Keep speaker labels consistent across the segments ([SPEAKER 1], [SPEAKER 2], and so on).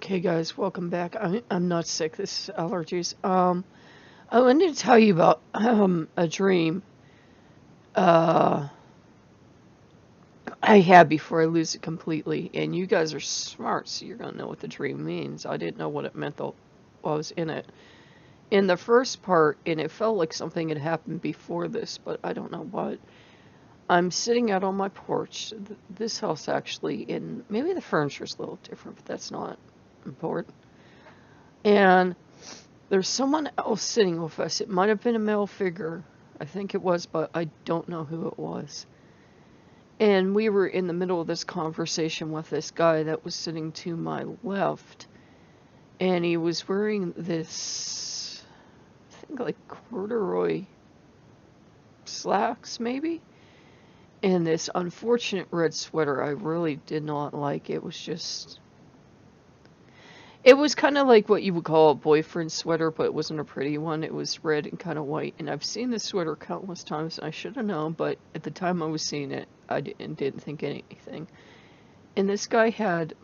[SPEAKER 1] Okay, guys, welcome back. I'm not sick. This is allergies. I wanted to tell you about a dream uh, I had before I lose it completely. And you guys are smart, so you're gonna know what the dream means. I didn't know what it meant though while I was in it. In the first part, and it felt like something had happened before this, but I don't know what. I'm sitting out on my porch. This house actually, and maybe the furniture's a little different, but that's not important. And there's someone else sitting with us. It might have been a male figure. I think it was, but I don't know who it was. And we were in the middle of this conversation with this guy that was sitting to my left. And he was wearing this, I think like corduroy slacks, maybe? And this unfortunate red sweater I really did not like. It was just... It was kind of like what you would call a boyfriend sweater, but it wasn't a pretty one. It was red and kind of white. And I've seen this sweater countless times, and I should have known, but at the time I was seeing it, I didn't think anything. And this guy had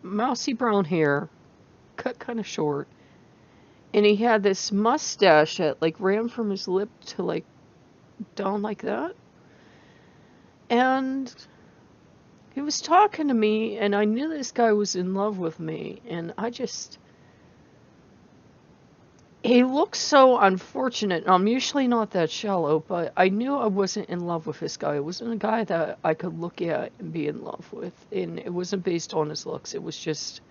[SPEAKER 1] mousy brown hair, cut kind of short, and he had this mustache that like ran from his lip to like down like that. And he was talking to me, and I knew this guy was in love with me, and he looked so unfortunate. I'm usually not that shallow, but I knew I wasn't in love with this guy. It wasn't a guy that I could look at and be in love with, and it wasn't based on his looks. It was just,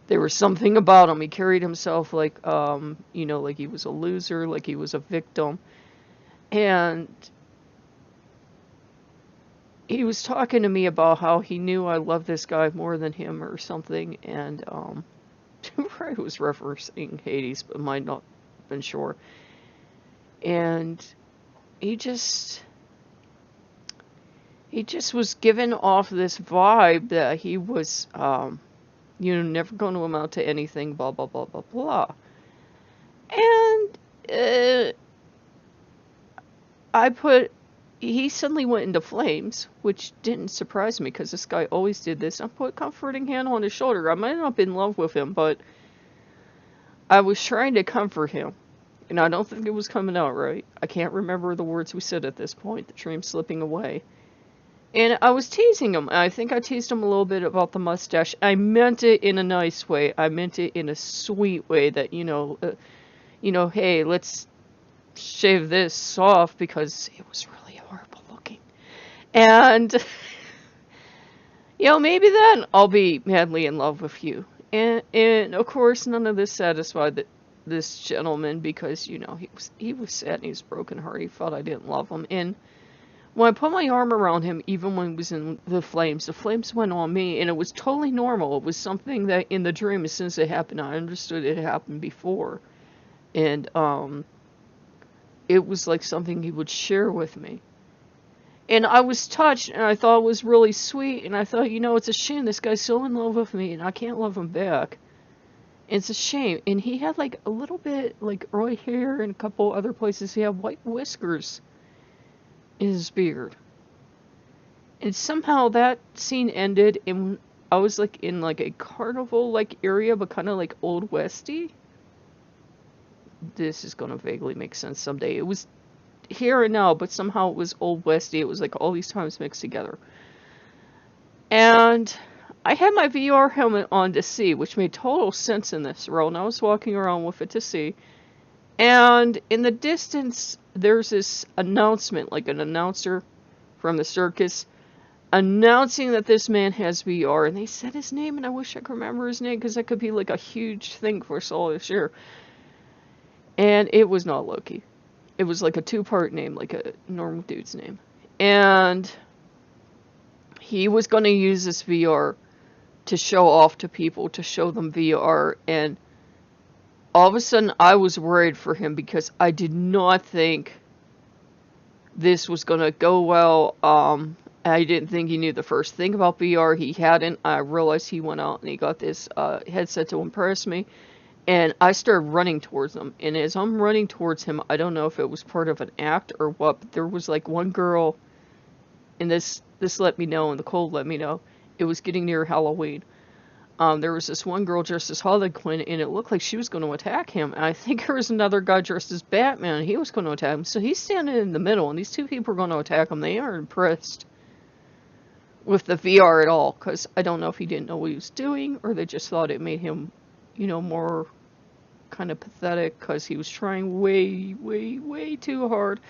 [SPEAKER 1] there was something about him. He carried himself like, like he was a loser, like he was a victim, and he was talking to me about how he knew I loved this guy more than him or something, and I was referencing Hades, but might not have been sure. And he just was giving off this vibe that he was, never going to amount to anything, blah, blah, blah, blah, blah. And he suddenly went into flames, which didn't surprise me because this guy always did this. I put a comforting hand on his shoulder. I might not be in love with him, but I was trying to comfort him. And I don't think it was coming out right. I can't remember the words we said at this point. The dream's slipping away. And I was teasing him. I think I teased him a little bit about the mustache. I meant it in a nice way. I meant it in a sweet way that, hey, let's shave this off because it was really horrible looking. And, maybe then I'll be madly in love with you. And of course, none of this satisfied this gentleman because, he was sad and he was broken heart. He felt I didn't love him. And when I put my arm around him, even when he was in the flames went on me, and it was totally normal. It was something that in the dream, as soon as it happened, I understood it happened before. And, it was like something he would share with me. And I was touched, and I thought it was really sweet, and I thought, it's a shame this guy's so in love with me, and I can't love him back. And it's a shame. And he had, like, a little bit, like, right hair, and a couple other places he had white whiskers in his beard. And somehow that scene ended, and I was, like, in, like, a carnival-like area, but kind of, like, Old Westy. This is going to vaguely make sense someday. It was here and now, but somehow it was Old Westy. It was like all these times mixed together. And I had my VR helmet on to see, which made total sense in this role, and I was walking around with it to see. And in the distance, there's this announcement, like an announcer from the circus, announcing that this man has VR. And they said his name, and I wish I could remember his name, because that could be like a huge thing for us all this year. And it was not Loki. It was like a two-part name, like a normal dude's name. And he was going to use this VR to show off to people, to show them VR. And all of a sudden, I was worried for him because I did not think this was going to go well. I didn't think he knew the first thing about VR. He hadn't. I realized he went out and he got this headset to impress me. And I started running towards him. And as I'm running towards him, I don't know if it was part of an act or what, but there was like one girl, and this let me know, and the cold let me know, it was getting near Halloween. there was this one girl dressed as Harley Quinn, and it looked like she was going to attack him. And I think there was another guy dressed as Batman, and he was going to attack him. So he's standing in the middle, and these two people are going to attack him. They aren't impressed with the VR at all, because I don't know if he didn't know what he was doing, or they just thought it made him, you know, more kind of pathetic, because he was trying way, way, way too hard.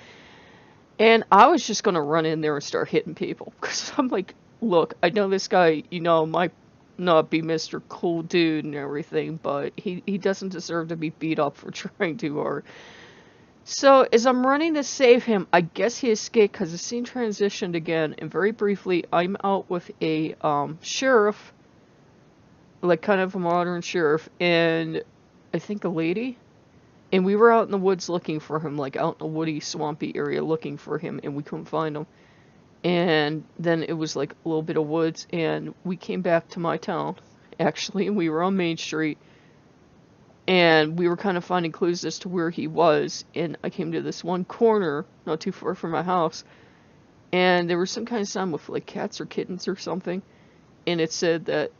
[SPEAKER 1] And I was just going to run in there and start hitting people, because I'm like, look, I know this guy, you know, might not be Mr. Cool Dude and everything, but he doesn't deserve to be beat up for trying too hard. So as I'm running to save him, I guess he escaped because the scene transitioned again, and very briefly I'm out with a sheriff, like kind of a modern sheriff, and I think a lady, and we were out in the woods looking for him, like out in a woody, swampy area looking for him, and we couldn't find him. And then it was like a little bit of woods, and we came back to my town, actually, and we were on Main Street, and we were kind of finding clues as to where he was, and I came to this one corner, not too far from my house, and there was some kind of sign with like cats or kittens or something, and it said that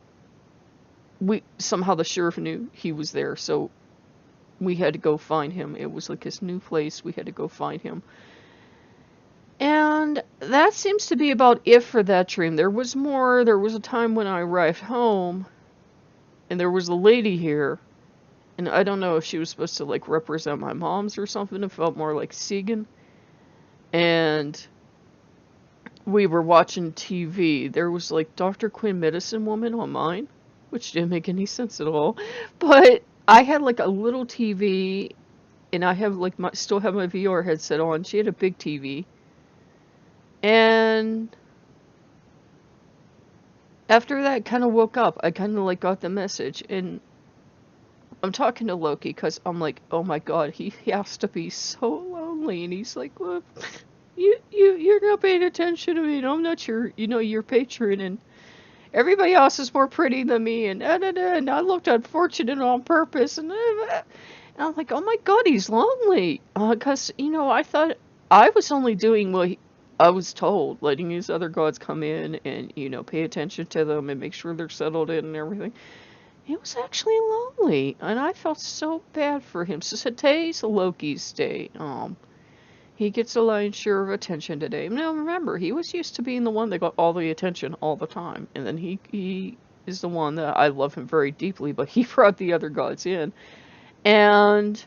[SPEAKER 1] somehow the sheriff knew he was there, so we had to go find him. It was like his new place, we had to go find him. And that seems to be about it for that dream. There was more. There was a time when I arrived home, and there was a lady here, and I don't know if she was supposed to like represent my mom's or something. It felt more like Segan. And we were watching TV. There was like Dr. Quinn Medicine Woman on mine, which didn't make any sense at all. But I had like a little TV, and I have like still have my VR headset on. She had a big TV. And after that, kind of woke up. I kind of like got the message, and I'm talking to Loki because I'm like, oh my god, he has to be so lonely. And he's like, well, you're not paying attention to me, and I'm not your patron, and everybody else is more pretty than me, and and I looked unfortunate on purpose, and I'm like, oh my god, he's lonely, because I thought I was only doing what I was told, letting these other gods come in and, pay attention to them and make sure they're settled in and everything. He was actually lonely, and I felt so bad for him. So today's Loki's day. He gets a lion's share of attention today. Now remember, he was used to being the one that got all the attention all the time, and then he is the one that I love him very deeply, but he brought the other gods in, and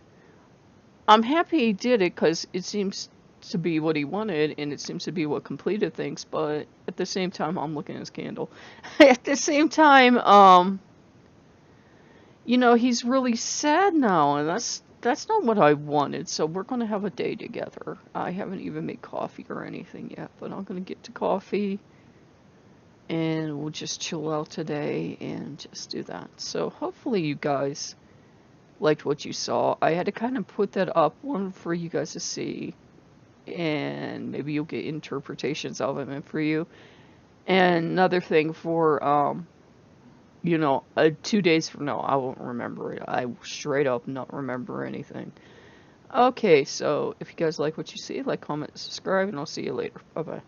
[SPEAKER 1] I'm happy he did it because it seems to be what he wanted, and it seems to be what completed things. But at the same time, I'm looking at his candle. At the same time, he's really sad now, and that's not what I wanted. So we're gonna have a day together. I haven't even made coffee or anything yet, but I'm gonna get to coffee, and we'll just chill out today and just do that. So hopefully you guys liked what you saw. I had to kind of put that up, one for you guys to see, and maybe you'll get interpretations of it for you. And another thing for 2 days from now, I won't remember it. I straight up not remember anything. Okay, so if you guys like what you see, like, comment, subscribe, and I'll see you later. Bye bye.